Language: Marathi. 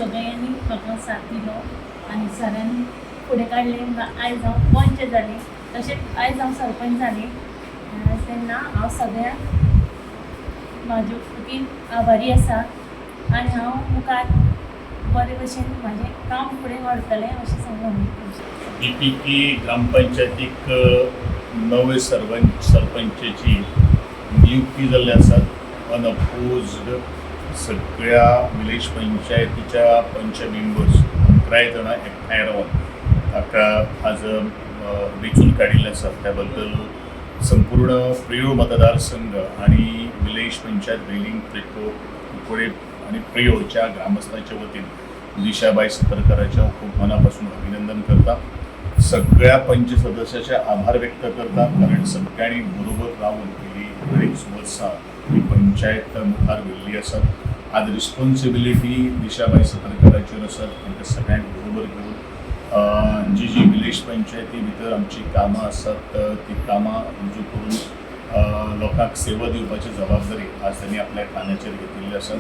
सगळ्यांनी म्हाका साथ दिलो आनी सरांनी फुडें काडलें. आयज हांव पंच जालें, तशेंच आयज हांव सरपंच जालें. तेन्ना हांव सगळ्यांक म्हाजे वतीन आभारी आसा आनी हांव मुखार बरे भशेन म्हाजें काम फुडें व्हरतलें अशें सांगून DPकी ग्रामपंचायतीक नवे सरपंचाची नियुक्ती जाल्ली आसात. अनअपोज्ड सगळ्या विलेज पंचायतीच्या पंच मेंबर्स 11 जाणां एकठांय रावन ताका आज वेंचून काडिल्ले आसात. त्या बद्दल संपूर्ण प्रियो मतदारसंघ आणि विलेज पंचायत वेलिंग कुंकळे आणि प्रियोच्या ग्रामस्थांच्या वतीन दिशाबाई सतरकरांच्या खूप मनापासून अभिनंदन करता. सगळ्या पंच सदस्याचे आभार व्यक्त करता, कारण सगळ्यांनी बरोबर राहून गेली बरीच वर्सां ही पंचायत मुखार व्हेल्ली आसात. आज रिस्पॉन्सिबिलिटी दिशाबाई सतरकरांचेर आसात. तांकां सगळ्यांक बरोबर घेवन जी विलेज पंचायती भितर आमची कामां आसात ती कामां रुजू करून लोकांक सेवा दिवपाची जबाबदारी आज त्यांनी आपल्या कानाचेर घेतिल्ली आसा.